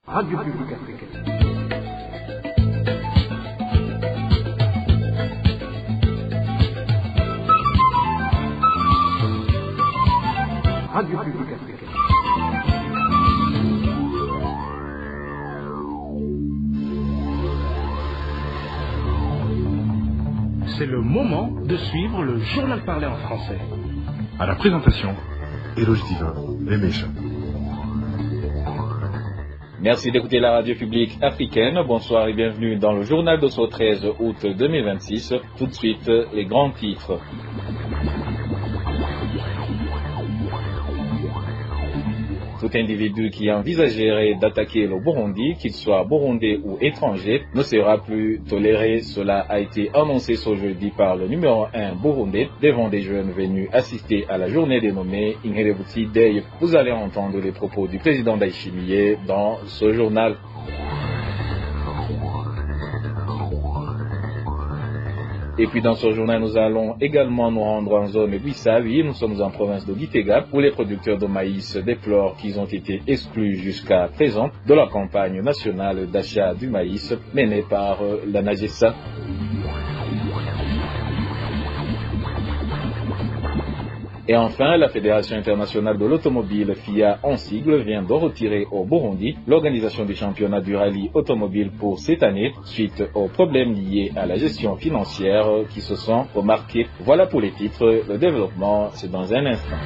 Radio Publique Africaine. Radio Publique Africaine. C'est le moment de suivre le journal parlé en français. À la présentation, Éloge Divin, les méchants. Merci d'écouter la radio publique africaine. Bonsoir et bienvenue dans le journal de ce 13 août 2026. Tout de suite, les grands titres. Tout individu qui envisagerait d'attaquer le Burundi, qu'il soit burundais ou étranger, ne sera plus toléré. Cela a été annoncé ce jeudi par le numéro 1 burundais devant des jeunes venus assister à la journée dénommée Inkerebutsi Day. Vous allez entendre les propos du président Ndayishimiye dans ce journal. Et puis dans ce journal, nous allons également nous rendre en zone Bissavi. Nous sommes en province de Gitega, où les producteurs de maïs déplorent qu'ils ont été exclus jusqu'à présent de la campagne nationale d'achat du maïs menée par la NAGESA. Et enfin, la Fédération internationale de l'automobile, FIA en sigle, vient de retirer au Burundi l'organisation du championnat du rallye automobile pour cette année, suite aux problèmes liés à la gestion financière qui se sont remarqués. Voilà pour les titres, le développement, c'est dans un instant.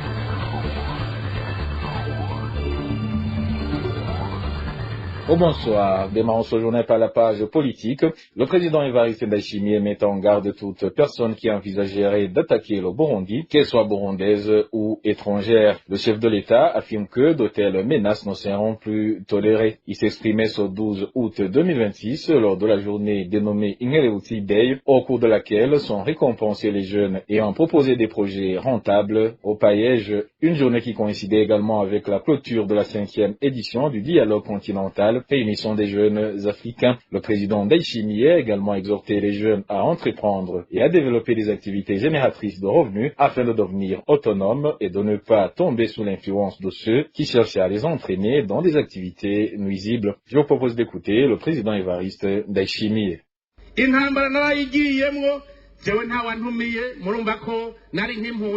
Au bonsoir, démarrons ce journal par la page politique. Le président Evariste Ndayishimiye met en garde toute personne qui envisagerait d'attaquer le Burundi, qu'elle soit burundaise ou étrangère. Le chef de l'État affirme que de telles menaces ne seront plus tolérées. Il s'exprimait ce 12 août 2026 lors de la journée dénommée Inkerebutsi Day, au cours de laquelle sont récompensés les jeunes ayant proposé des projets rentables au paillage. Une journée qui coïncidait également avec la clôture de la 5e édition du dialogue continental réunissant des jeunes africains. Le président Ndayishimiye a également exhorté les jeunes à entreprendre et à développer des activités génératrices de revenus afin de devenir autonomes et de ne pas tomber sous l'influence de ceux qui cherchent à les entraîner dans des activités nuisibles. Je vous propose d'écouter le président Evariste Ndayishimiye.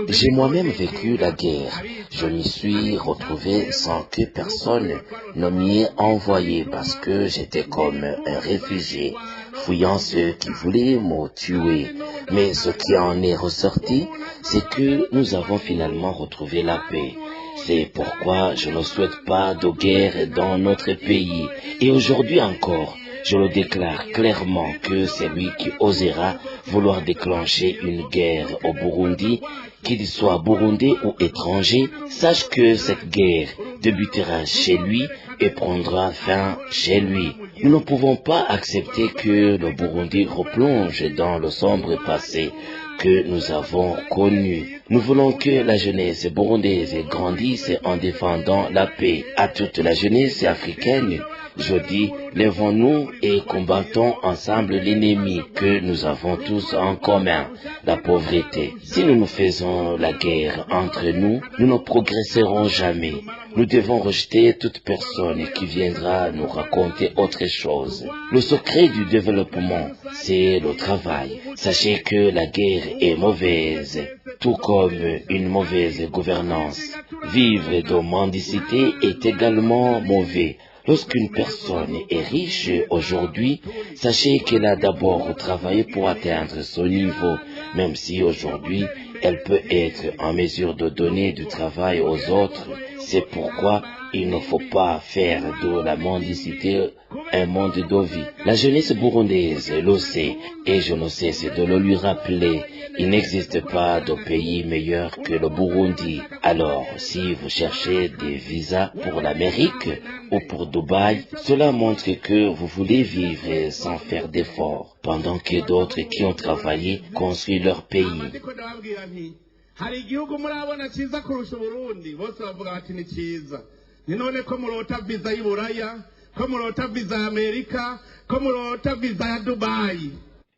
J'ai moi-même vécu la guerre. Je m'y suis retrouvé sans que personne ne m'y ait envoyé parce que j'étais comme un réfugié, fouillant ceux qui voulaient me tuer. Mais ce qui en est ressorti, c'est que nous avons finalement retrouvé la paix. C'est pourquoi je ne souhaite pas de guerre dans notre pays. Et aujourd'hui encore, je le déclare clairement que c'est lui qui osera vouloir déclencher une guerre au Burundi, qu'il soit burundais ou étranger, sache que cette guerre débutera chez lui et prendra fin chez lui. Nous ne pouvons pas accepter que le Burundi replonge dans le sombre passé que nous avons connu. Nous voulons que la jeunesse burundaise grandisse en défendant la paix. À toute la jeunesse africaine, je dis, lèvons-nous et combattons ensemble l'ennemi que nous avons tous en commun, la pauvreté. Si nous nous faisons la guerre entre nous, nous ne progresserons jamais. Nous devons rejeter toute personne qui viendra nous raconter autre chose. Le secret du développement, c'est le travail. Sachez que la guerre est mauvaise, tout comme une mauvaise gouvernance. Vivre de mendicité est également mauvais. Lorsqu'une personne est riche aujourd'hui, sachez qu'elle a d'abord travaillé pour atteindre ce niveau, même si aujourd'hui elle peut être en mesure de donner du travail aux autres. C'est pourquoi il ne faut pas faire de la mendicité un monde de vie. La jeunesse burundaise le sait et je ne cesse de le lui rappeler. Il n'existe pas de pays meilleur que le Burundi. Alors, si vous cherchez des visas pour l'Amérique ou pour Dubaï, cela montre que vous voulez vivre sans faire d'efforts, pendant que d'autres qui ont travaillé construisent leur pays.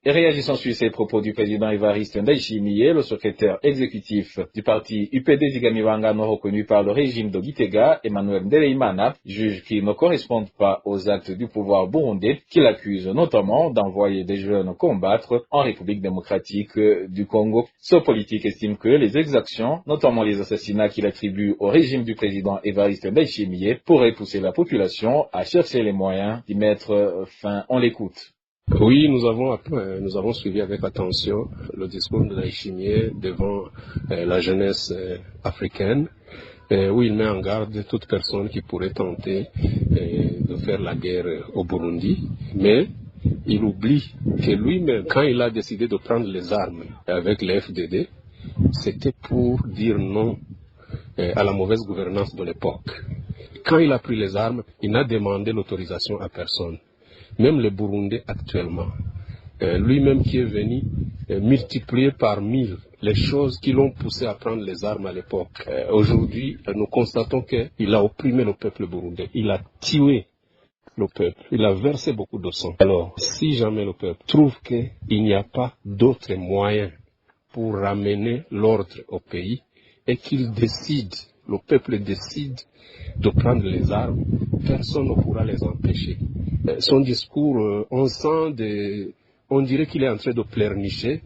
Et réagissant sur ces propos du président Évariste Ndayishimiye, le secrétaire exécutif du parti UPD Zigamibangano reconnu par le régime de Gitega, Emmanuel Ndereimana, juge qu'ils ne correspondent pas aux actes du pouvoir burundais, qu'il accuse notamment d'envoyer des jeunes combattre en République démocratique du Congo. Ce politique estime que les exactions, notamment les assassinats qu'il attribue au régime du président Évariste Ndayishimiye, pourraient pousser la population à chercher les moyens d'y mettre fin. On l'écoute. Oui, nous avons suivi avec attention le discours de Ndayishimiye devant la jeunesse africaine, où il met en garde toute personne qui pourrait tenter de faire la guerre au Burundi. Mais il oublie que lui-même, quand il a décidé de prendre les armes avec les FDD, c'était pour dire non à la mauvaise gouvernance de l'époque. Quand il a pris les armes, il n'a demandé l'autorisation à personne. Même les Burundais actuellement, lui-même qui est venu multiplier par 1000 les choses qui l'ont poussé à prendre les armes à l'époque. Aujourd'hui, nous constatons qu'il a opprimé le peuple burundais, il a tué le peuple, il a versé beaucoup de sang. Alors, si jamais le peuple trouve qu'il n'y a pas d'autres moyens pour ramener l'ordre au pays et qu'il décide, le peuple décide de prendre les armes, personne ne pourra les empêcher. Son discours, on dirait qu'il est en train de pleurnicher,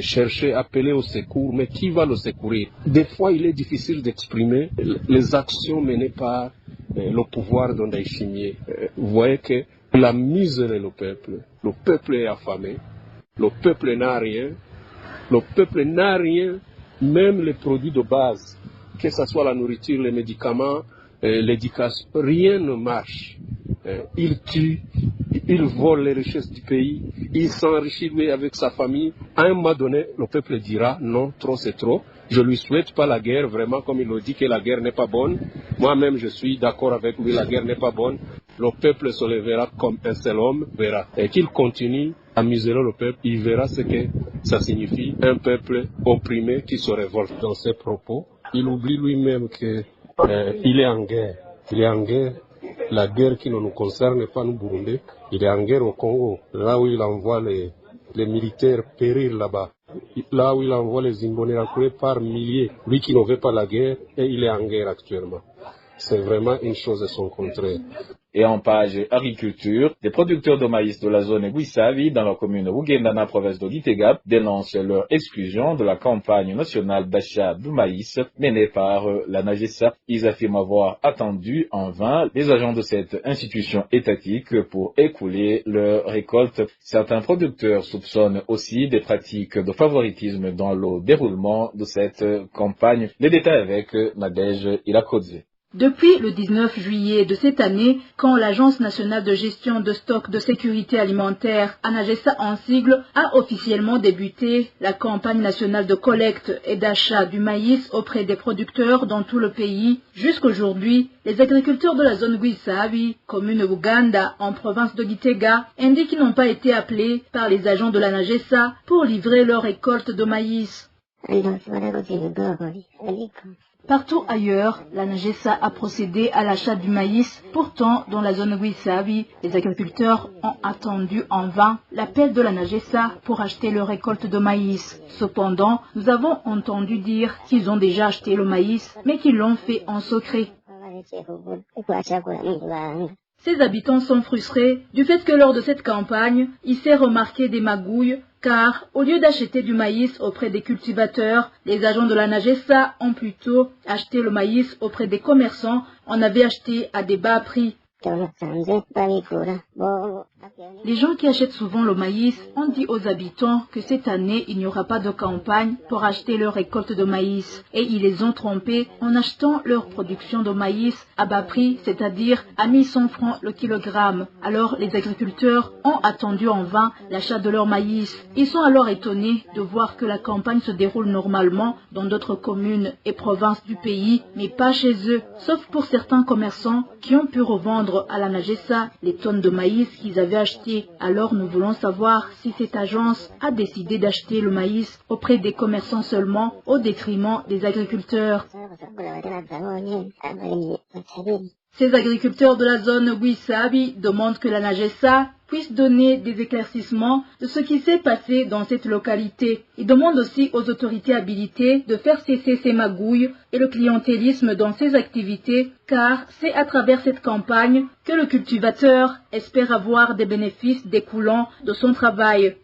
chercher, appeler au secours, mais qui va le secourir? Des fois, il est difficile d'exprimer les actions menées par le pouvoir de Ndayishimiye. Vous voyez que la misère est le peuple est affamé, le peuple n'a rien, même les produits de base, que ce soit la nourriture, les médicaments, l'éducation, rien ne marche. Il tue, il vole les richesses du pays, il s'enrichit lui avec sa famille. À un moment donné, le peuple dira non, trop c'est trop. Je lui souhaite pas la guerre, vraiment, comme il le dit que la guerre n'est pas bonne. Moi-même, je suis d'accord avec lui, la guerre n'est pas bonne. Le peuple se lèvera comme un seul homme, verra. Et qu'il continue à museler le peuple, il verra ce que ça signifie, un peuple opprimé qui se révolte. Dans ses propos, il oublie lui-même qu'il est en guerre. Il est en guerre. La guerre qui ne nous concerne pas, nous, Burundais, il est en guerre au Congo, là où il envoie les militaires périr là-bas, là où il envoie les Imbonerakure par milliers, lui qui ne veut pas la guerre, et il est en guerre actuellement. C'est vraiment une chose et son contraire. Et en page agriculture, des producteurs de maïs de la zone Gwisavi, dans la commune Wugendana, province de Gitega, dénoncent leur exclusion de la campagne nationale d'achat de maïs menée par la NAGESA. Ils affirment avoir attendu en vain les agents de cette institution étatique pour écouler leur récolte. Certains producteurs soupçonnent aussi des pratiques de favoritisme dans le déroulement de cette campagne. Les détails avec Nadège Ilakodze. Depuis le 19 juillet de cette année, quand l'Agence nationale de gestion de stock de sécurité alimentaire, ANAGESA en sigle, a officiellement débuté la campagne nationale de collecte et d'achat du maïs auprès des producteurs dans tout le pays, jusqu'aujourd'hui, les agriculteurs de la zone Gwisavi, commune Uganda, en province de Gitega, indiquent qu'ils n'ont pas été appelés par les agents de l'ANAGESA pour livrer leur récolte de maïs. Partout ailleurs, la NAGESA a procédé à l'achat du maïs. Pourtant, dans la zone Gwisavi, les agriculteurs ont attendu en vain l'appel de la NAGESA pour acheter leur récolte de maïs. Cependant, nous avons entendu dire qu'ils ont déjà acheté le maïs, mais qu'ils l'ont fait en secret. Ces habitants sont frustrés du fait que lors de cette campagne, il s'est remarqué des magouilles, car au lieu d'acheter du maïs auprès des cultivateurs, les agents de la NAGESA ont plutôt acheté le maïs auprès des commerçants, en avait acheté à des bas prix. Les gens qui achètent souvent le maïs ont dit aux habitants que cette année, il n'y aura pas de campagne pour acheter leur récolte de maïs. Et ils les ont trompés en achetant leur production de maïs à bas prix, c'est-à-dire à 1100 francs le kilogramme. Alors les agriculteurs ont attendu en vain l'achat de leur maïs. Ils sont alors étonnés de voir que la campagne se déroule normalement dans d'autres communes et provinces du pays, mais pas chez eux, sauf pour certains commerçants qui ont pu revendre à la NAGESA les tonnes de maïs qu'ils avaient achetées. Alors nous voulons savoir si cette agence a décidé d'acheter le maïs auprès des commerçants seulement au détriment des agriculteurs. Ces agriculteurs de la zone Gwisavi demandent que la NAGESA puisse donner des éclaircissements de ce qui s'est passé dans cette localité. Il demande aussi aux autorités habilitées de faire cesser ces magouilles et le clientélisme dans ces activités, car c'est à travers cette campagne que le cultivateur espère avoir des bénéfices découlant de son travail.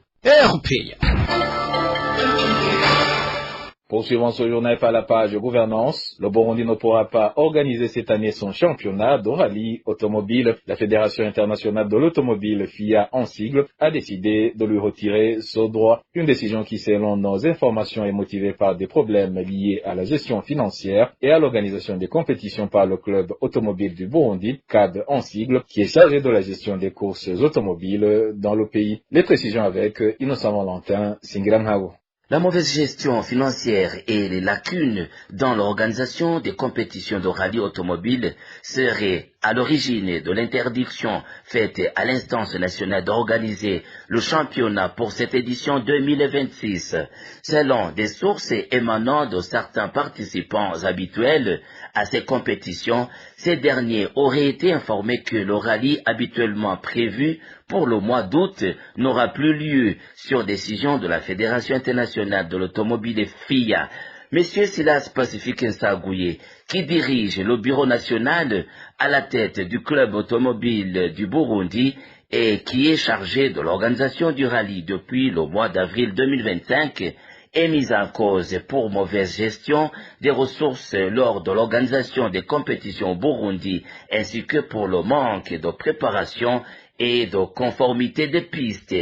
Poursuivant ce journal par la page gouvernance, le Burundi ne pourra pas organiser cette année son championnat de rallye automobile. La Fédération internationale de l'automobile, FIA en sigle, a décidé de lui retirer ce droit. Une décision qui, selon nos informations, est motivée par des problèmes liés à la gestion financière et à l'organisation des compétitions par le club automobile du Burundi, CAD en sigle, qui est chargé de la gestion des courses automobiles dans le pays. Les précisions avec Innocent Valentin Singramhao. La mauvaise gestion financière et les lacunes dans l'organisation des compétitions de rallye automobile seraient à l'origine de l'interdiction faite à l'instance nationale d'organiser le championnat pour cette édition 2026. Selon des sources émanant de certains participants habituels à ces compétitions, ces derniers auraient été informés que le rallye habituellement prévu pour le mois d'août n'aura plus lieu sur décision de la Fédération internationale de l'automobile FIA. Monsieur Silas Pacifique Nsagouye, qui dirige le bureau national à la tête du club automobile du Burundi et qui est chargé de l'organisation du rallye depuis le mois d'avril 2025, est mis en cause pour mauvaise gestion des ressources lors de l'organisation des compétitions au Burundi, ainsi que pour le manque de préparation et de conformité des pistes.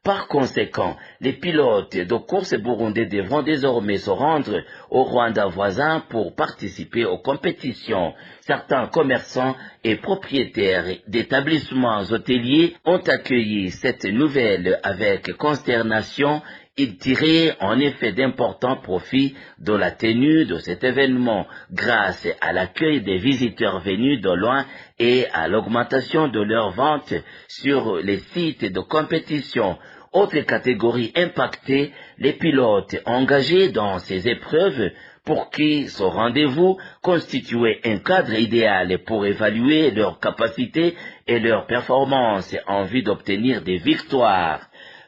Par conséquent, les pilotes de course burundais devront désormais se rendre au Rwanda voisin pour participer aux compétitions. Certains commerçants et propriétaires d'établissements hôteliers ont accueilli cette nouvelle avec consternation. Ils tiraient en effet d'importants profits de la tenue de cet événement grâce à l'accueil des visiteurs venus de loin et à l'augmentation de leurs ventes sur les sites de compétition. Autre catégorie impactée, les pilotes engagés dans ces épreuves pour qui ce rendez-vous constituait un cadre idéal pour évaluer leurs capacités et leurs performances en vue d'obtenir des victoires.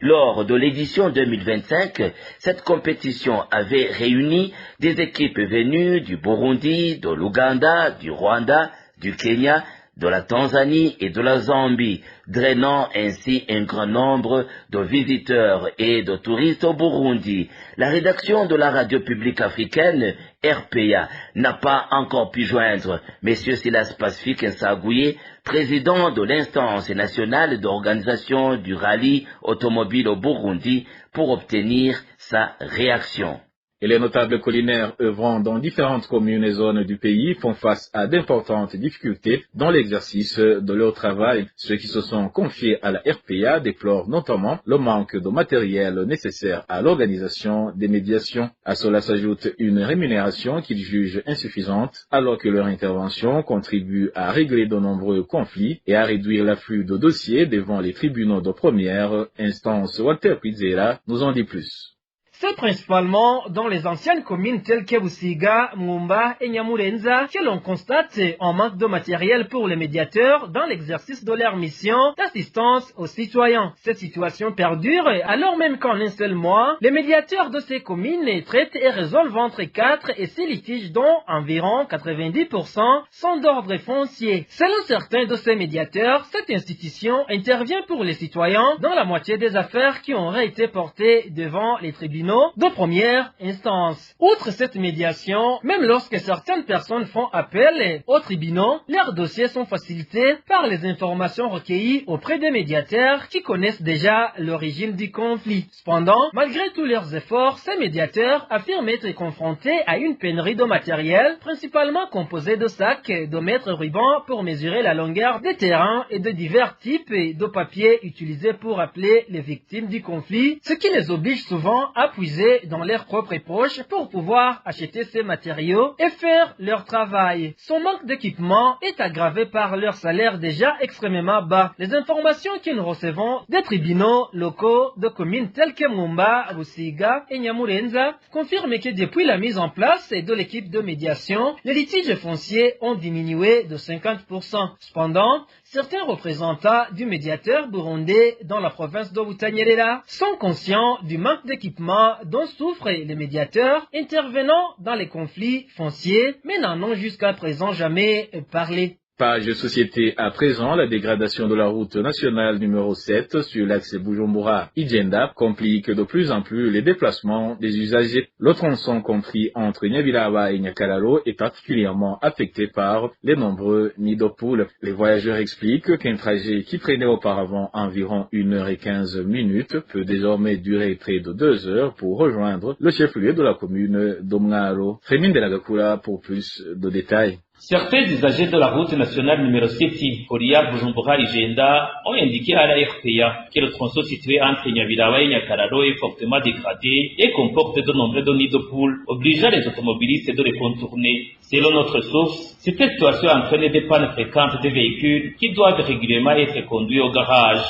Lors de l'édition 2025, cette compétition avait réuni des équipes venues du Burundi, de l'Ouganda, du Rwanda, du Kenya, de la Tanzanie et de la Zambie, drainant ainsi un grand nombre de visiteurs et de touristes au Burundi. La rédaction de la radio publique africaine, RPA, n'a pas encore pu joindre M. Silas Pacifique Nsagouye, président de l'instance nationale d'organisation du rallye automobile au Burundi, pour obtenir sa réaction. Et les notables collinaires œuvrant dans différentes communes et zones du pays font face à d'importantes difficultés dans l'exercice de leur travail. Ceux qui se sont confiés à la RPA déplorent notamment le manque de matériel nécessaire à l'organisation des médiations. À cela s'ajoute une rémunération qu'ils jugent insuffisante, alors que leur intervention contribue à régler de nombreux conflits et à réduire l'afflux de dossiers devant les tribunaux de première instance. Walter Pizzera nous en dit plus. C'est principalement dans les anciennes communes telles que Busiga, Mwumba et Nyamurenza que l'on constate un manque de matériel pour les médiateurs dans l'exercice de leur mission d'assistance aux citoyens. Cette situation perdure alors même qu'en un seul mois, les médiateurs de ces communes traitent et résolvent entre 4 et 6 litiges dont environ 90% sont d'ordre foncier. Selon certains de ces médiateurs, cette institution intervient pour les citoyens dans la moitié des affaires qui auraient été portées devant les tribunaux de première instance. Outre cette médiation, même lorsque certaines personnes font appel aux tribunaux, leurs dossiers sont facilités par les informations recueillies auprès des médiateurs qui connaissent déjà l'origine du conflit. Cependant, malgré tous leurs efforts, ces médiateurs affirment être confrontés à une pénurie de matériel, principalement composé de sacs, de mètres rubans pour mesurer la longueur des terrains et de divers types de papiers utilisés pour appeler les victimes du conflit, ce qui les oblige souvent à puiser dans leurs propres poches pour pouvoir acheter ces matériaux et faire leur travail. Son manque d'équipement est aggravé par leur salaire déjà extrêmement bas. Les informations que nous recevons des tribunaux locaux de communes telles que Mumba, Rusiga et Nyamurenza confirment que depuis la mise en place de l'équipe de médiation, les litiges fonciers ont diminué de 50%. Cependant, certains représentants du médiateur burundais dans la province de Butanyerera sont conscients du manque d'équipement dont souffrent les médiateurs intervenant dans les conflits fonciers, mais n'en ont jusqu'à présent jamais parlé. Page société à présent, la dégradation de la route nationale numéro 7 sur l'axe Bujumbura-Ijenda complique de plus en plus les déplacements des usagers. Le tronçon compris entre Nyabilaba et Nyakalalo est particulièrement affecté par les nombreux nids de poules. Les voyageurs expliquent qu'un trajet qui prenait auparavant environ 1h15 peut désormais durer près de 2 heures pour rejoindre le chef-lieu de la commune d'Omngaro. Frémine de la Gakula pour plus de détails. Certains usagers de la route nationale numéro 7, Koria Bujumbura-Ijenda, ont indiqué à la RPA que le tronçon situé entre Nyabilaba et Nyakalalo est fortement dégradé et comporte de nombreux nids de poules, obligeant les automobilistes de les contourner. Selon notre source, cette situation entraîne des pannes fréquentes des véhicules qui doivent régulièrement être conduits au garage.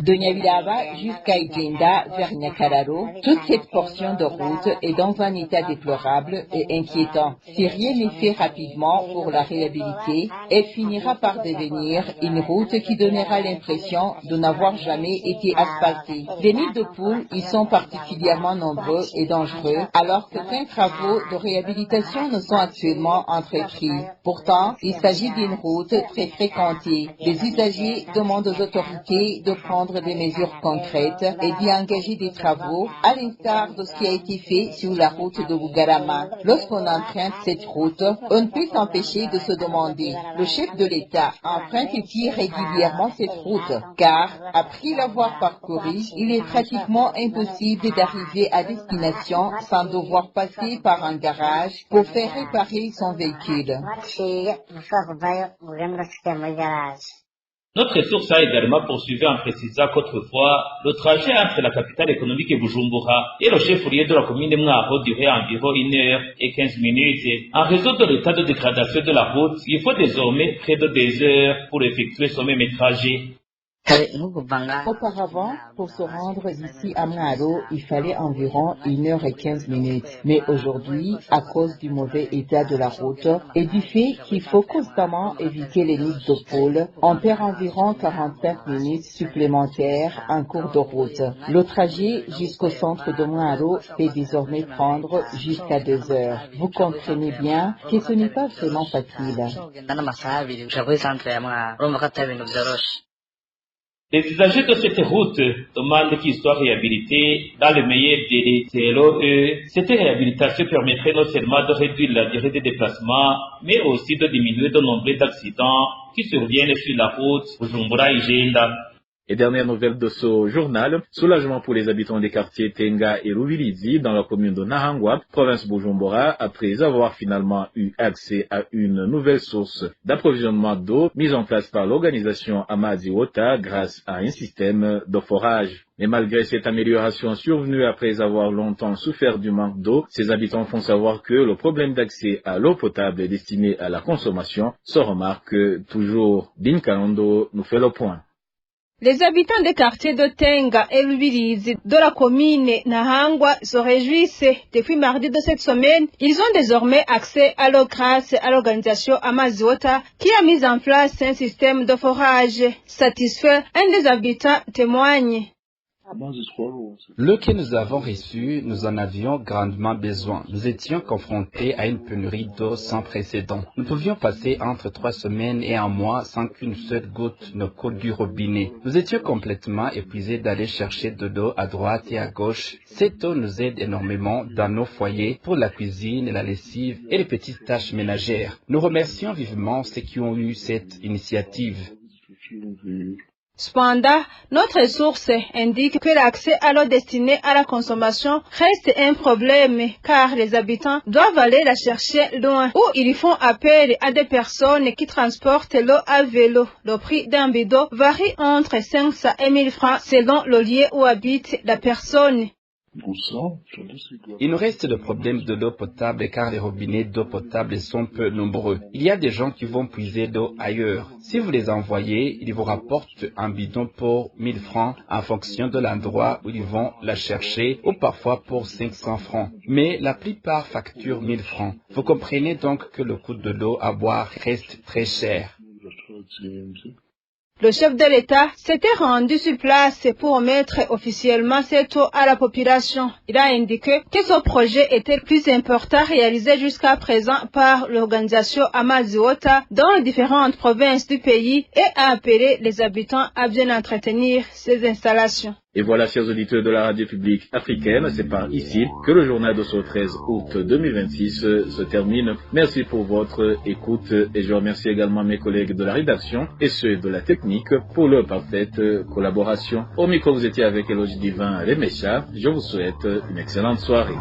De Nyabilaba jusqu'à Ijenda vers Nyakalalo, toute cette portion de route est dans un état déplorable et inquiétant. Si rien n'est fait rapidement pour la réhabiliter, elle finira par devenir une route qui donnera l'impression de n'avoir jamais été asphaltée. Les nids de poules y sont particulièrement nombreux et dangereux, alors que plein de travaux de réhabilitation ne sont actuellement entrepris. Pourtant, il s'agit d'une route très fréquentée. Les usagers demandent aux autorités de prendre des mesures concrètes et d'y engager des travaux, à l'instar de ce qui a été fait sur la route de Bugarama. Lorsqu'on emprunte cette route, on ne peut s'empêcher de se demander, le chef de l'État emprunte-t-il régulièrement cette route? Car, après l'avoir parcourue, il est pratiquement impossible d'arriver à destination sans devoir passer par un garage pour faire réparer son véhicule. Notre source a également poursuivi en précisant qu'autrefois, le trajet entre la capitale économique et Bujumbura et le chef-lieu de la commune de Mwaro durait environ 1h15. En raison de l'état de dégradation de la route, il faut désormais près de 2 heures pour effectuer ce même trajet. Auparavant, pour se rendre d'ici à Mwaro, il fallait environ 1h15. Mais aujourd'hui, à cause du mauvais état de la route et du fait qu'il faut constamment éviter les nids de poules, on perd environ 45 minutes supplémentaires en cours de route. Le trajet jusqu'au centre de Mwaro peut désormais prendre jusqu'à 2 heures. Vous comprenez bien que ce n'est pas vraiment facile. Les usagers de cette route demandent qu'il soit réhabilité dans le meilleur délai. Selon eux, cette réhabilitation permettrait non seulement de réduire la durée des déplacements, mais aussi de diminuer de nombreux accidents qui surviennent sur la route Bujumbura-Ijenda. Et dernière nouvelle de ce journal, soulagement pour les habitants des quartiers Tenga et Ruvilizi dans la commune de Nahangwa, province Bujumbura, après avoir finalement eu accès à une nouvelle source d'approvisionnement d'eau mise en place par l'organisation Amadi Wota grâce à un système de forage. Mais malgré cette amélioration survenue après avoir longtemps souffert du manque d'eau, ces habitants font savoir que le problème d'accès à l'eau potable destinée à la consommation se remarque toujours. Dinkalando nous fait le point. Les habitants des quartiers de Tenga et Rubirizi de la commune Nahangwa se réjouissent. Depuis mardi de cette semaine, ils ont désormais accès à l'eau grâce à l'organisation Amaziota qui a mis en place un système de forage. Satisfait, un des habitants témoigne. L'eau que nous avons reçue, nous en avions grandement besoin. Nous étions confrontés à une pénurie d'eau sans précédent. Nous pouvions passer entre 3 semaines et 1 mois sans qu'une seule goutte ne coule du robinet. Nous étions complètement épuisés d'aller chercher de l'eau à droite et à gauche. Cette eau nous aide énormément dans nos foyers pour la cuisine, la lessive et les petites tâches ménagères. Nous remercions vivement ceux qui ont eu cette initiative. Cependant, notre source indique que l'accès à l'eau destinée à la consommation reste un problème car les habitants doivent aller la chercher loin ou ils font appel à des personnes qui transportent l'eau à vélo. Le prix d'un bidon varie entre 500 et 1000 francs selon le lieu où habite la personne. Il nous reste le problème de l'eau potable car les robinets d'eau potable sont peu nombreux. Il y a des gens qui vont puiser d'eau ailleurs. Si vous les envoyez, ils vous rapportent un bidon pour 1000 francs en fonction de l'endroit où ils vont la chercher ou parfois pour 500 francs. Mais la plupart facturent 1000 francs. Vous comprenez donc que le coût de l'eau à boire reste très cher. Le chef de l'État s'était rendu sur place pour mettre officiellement cette eau à la population. Il a indiqué que ce projet était le plus important réalisé jusqu'à présent par l'organisation Amaziota dans les différentes provinces du pays et a appelé les habitants à bien entretenir ces installations. Et voilà, chers auditeurs de la radio publique africaine, c'est par ici que le journal de ce 13 août 2026 se termine. Merci pour votre écoute et je remercie également mes collègues de la rédaction et ceux de la technique pour leur parfaite collaboration. Au micro, vous étiez avec Éloge Divin Remesha. Je vous souhaite une excellente soirée.